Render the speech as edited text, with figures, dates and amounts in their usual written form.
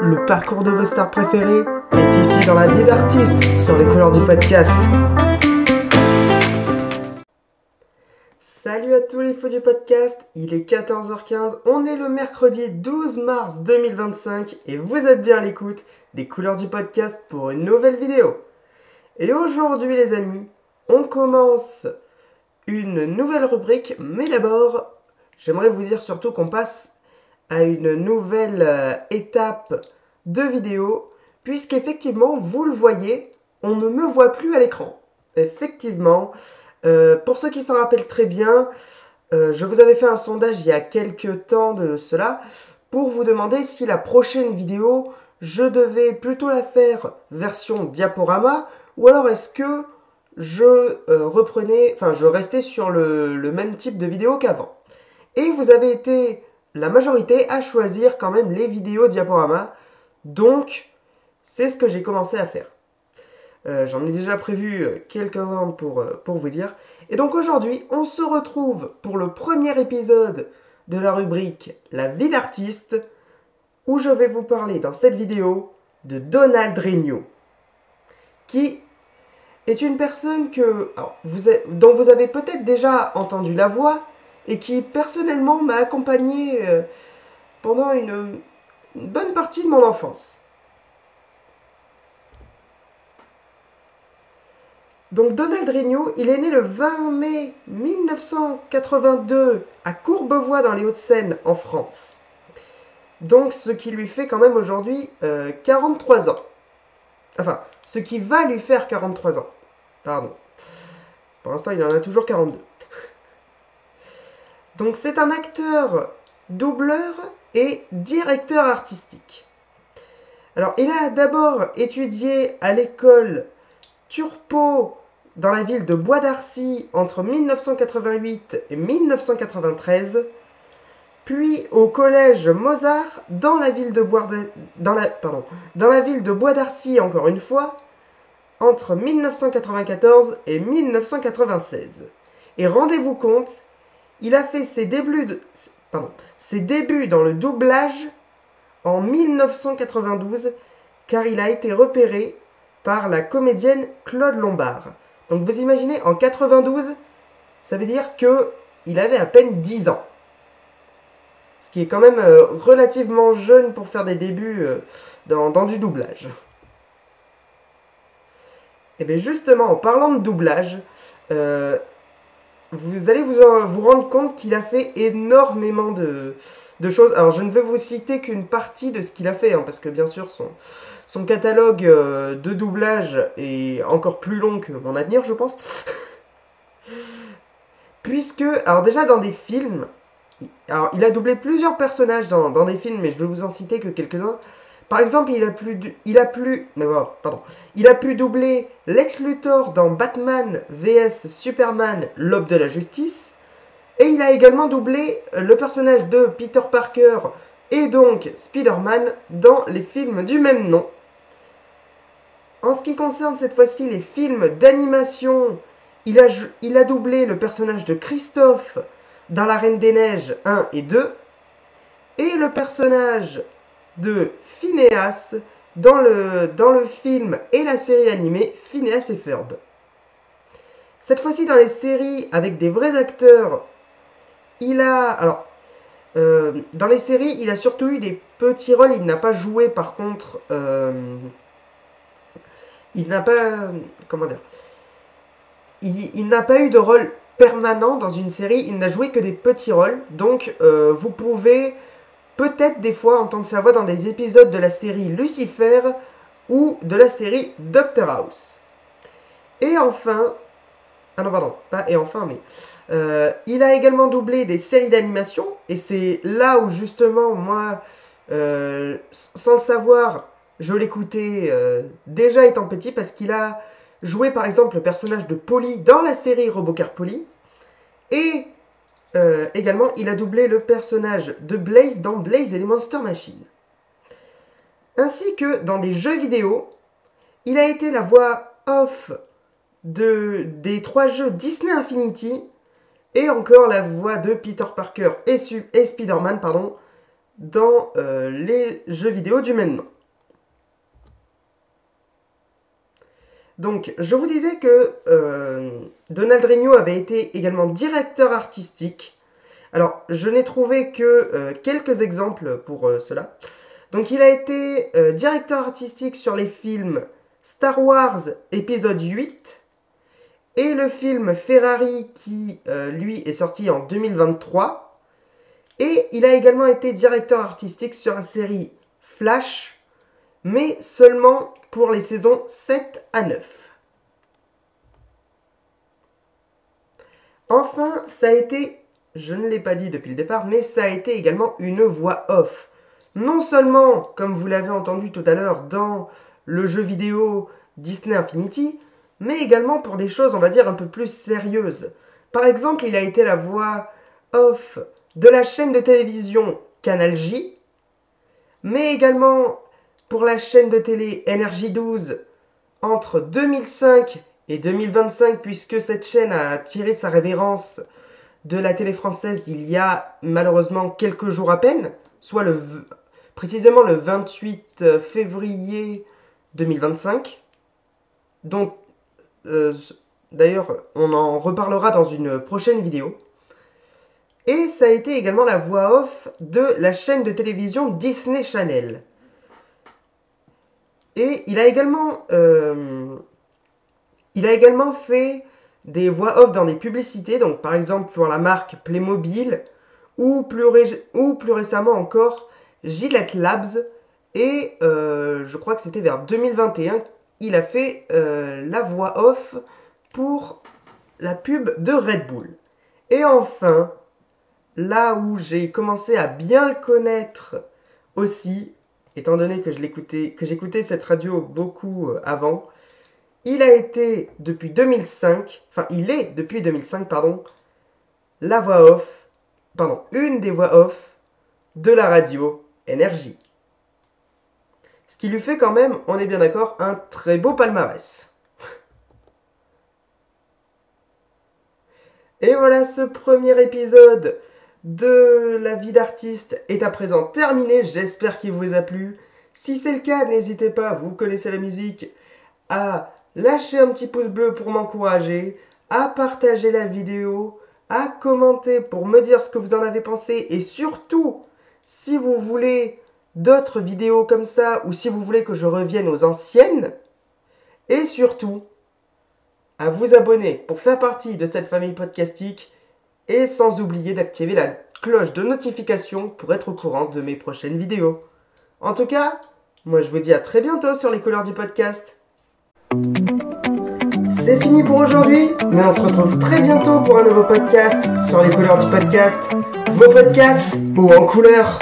Le parcours de vos stars préférées est ici dans la vie d'artiste sur les couleurs du podcast. Salut à tous les fous du podcast, il est 14h15, on est le mercredi 12 mars 2025 et vous êtes bien à l'écoute des couleurs du podcast pour une nouvelle vidéo. Et aujourd'hui les amis, on commence une nouvelle rubrique, mais d'abord, j'aimerais vous dire surtout qu'on passe à une nouvelle étape de vidéo, puisqu'effectivement, vous le voyez, on ne me voit plus à l'écran. Effectivement, pour ceux qui s'en rappellent très bien, je vous avais fait un sondage il y a quelques temps de cela, pour vous demander si la prochaine vidéo, je devais plutôt la faire version diaporama, ou alors est-ce que je restais sur le même type de vidéo qu'avant. Et vous avez été la majorité à choisir quand même les vidéos diaporama. Donc, c'est ce que j'ai commencé à faire. J'en ai déjà prévu quelques-uns pour vous dire. Et donc aujourd'hui, on se retrouve pour le premier épisode de la rubrique La vie d'artiste, où je vais vous parler dans cette vidéo de Donald Regnault, qui est une personne dont vous avez peut-être déjà entendu la voix, et qui personnellement m'a accompagné pendant une bonne partie de mon enfance. Donc Donald Regnault, il est né le 20 mai 1982 à Courbevoie dans les Hauts-de-Seine en France. Donc ce qui lui fait quand même aujourd'hui 43 ans. Enfin, ce qui va lui faire 43 ans. Pardon. Pour l'instant, il en a toujours 42. Donc c'est un acteur, doubleur et directeur artistique. Alors il a d'abord étudié à l'école Turpot dans la ville de Bois d'Arcy entre 1988 et 1993, puis au collège Mozart dans la ville de Bois d'Arcy encore une fois, entre 1994 et 1996. Et rendez-vous compte, il a fait ses débuts dans le doublage en 1992, car il a été repéré par la comédienne Claude Lombard. Donc vous imaginez, en 92, ça veut dire qu'il avait à peine 10 ans. Ce qui est quand même relativement jeune pour faire des débuts dans du doublage. Et bien justement, en parlant de doublage, vous allez vous rendre compte qu'il a fait énormément de choses. Alors je ne vais vous citer qu'une partie de ce qu'il a fait, parce que bien sûr son catalogue de doublage est encore plus long que mon avenir, je pense. Puisque, alors déjà dans des films, il a doublé plusieurs personnages dans des films, mais je vais vous en citer que quelques-uns. Par exemple, il a pu doubler Lex Luthor dans Batman vs Superman, l'Aube de la Justice. Et il a également doublé le personnage de Peter Parker et donc Spider-Man dans les films du même nom. En ce qui concerne cette fois-ci les films d'animation, il a doublé le personnage de Christophe dans La Reine des Neiges 1 et 2. Et le personnage de Phineas dans le film et la série animée Phineas et Ferb. Cette fois-ci dans les séries avec des vrais acteurs, dans les séries, il a surtout eu des petits rôles, il n'a pas joué par contre, il n'a pas eu de rôle permanent dans une série, il n'a joué que des petits rôles, donc vous pouvez peut-être des fois entendre sa voix dans des épisodes de la série Lucifer ou de la série Doctor House. Et enfin, il a également doublé des séries d'animation, et c'est là où justement moi, sans le savoir, je l'écoutais déjà étant petit, parce qu'il a joué par exemple le personnage de Polly dans la série Robocar Polly, et également il a doublé le personnage de Blaze dans Blaze et les Monster Machines. Ainsi que dans des jeux vidéo, il a été la voix off des 3 jeux Disney Infinity, et encore la voix de Peter Parker et Spider-Man dans les jeux vidéo du même nom. Donc, je vous disais que Donald Regnault avait été également directeur artistique. Alors, je n'ai trouvé que quelques exemples pour cela. Donc, il a été directeur artistique sur les films Star Wars épisode 8 et le film Ferrari qui, lui, est sorti en 2023. Et il a également été directeur artistique sur la série Flash, mais seulement pour les saisons 7 à 9. Enfin, ça a été, je ne l'ai pas dit depuis le départ, mais ça a été également une voix off. Non seulement, comme vous l'avez entendu tout à l'heure, dans le jeu vidéo Disney Infinity, mais également pour des choses, on va dire, un peu plus sérieuses. Par exemple, il a été la voix off de la chaîne de télévision Canal J, mais également pour la chaîne de télé NRJ12 entre 2005 et 2025, puisque cette chaîne a tiré sa révérence de la télé française il y a malheureusement quelques jours à peine, soit précisément le 28 février 2025. Donc, d'ailleurs, on en reparlera dans une prochaine vidéo. Et ça a été également la voix off de la chaîne de télévision Disney Channel. Et il a également fait des voix off dans des publicités, donc par exemple pour la marque Playmobil, ou plus récemment encore Gillette Labs, et je crois que c'était vers 2021, il a fait la voix off pour la pub de Red Bull. Et enfin, là où j'ai commencé à bien le connaître aussi, étant donné que j'écoutais cette radio beaucoup avant, il est depuis 2005, une des voix off de la radio Énergie. Ce qui lui fait quand même, on est bien d'accord, un très beau palmarès. Et voilà, ce premier épisode de la vie d'artiste est à présent terminé. J'espère qu'il vous a plu. Si c'est le cas, n'hésitez pas, vous connaissez la musique, à lâcher un petit pouce bleu pour m'encourager, à partager la vidéo, à commenter pour me dire ce que vous en avez pensé, et surtout, si vous voulez d'autres vidéos comme ça, ou si vous voulez que je revienne aux anciennes, et surtout, à vous abonner pour faire partie de cette famille podcastique, et sans oublier d'activer la cloche de notification pour être au courant de mes prochaines vidéos. En tout cas, moi je vous dis à très bientôt sur les couleurs du podcast. C'est fini pour aujourd'hui, mais on se retrouve très bientôt pour un nouveau podcast sur les couleurs du podcast. Vos podcasts haut en couleur.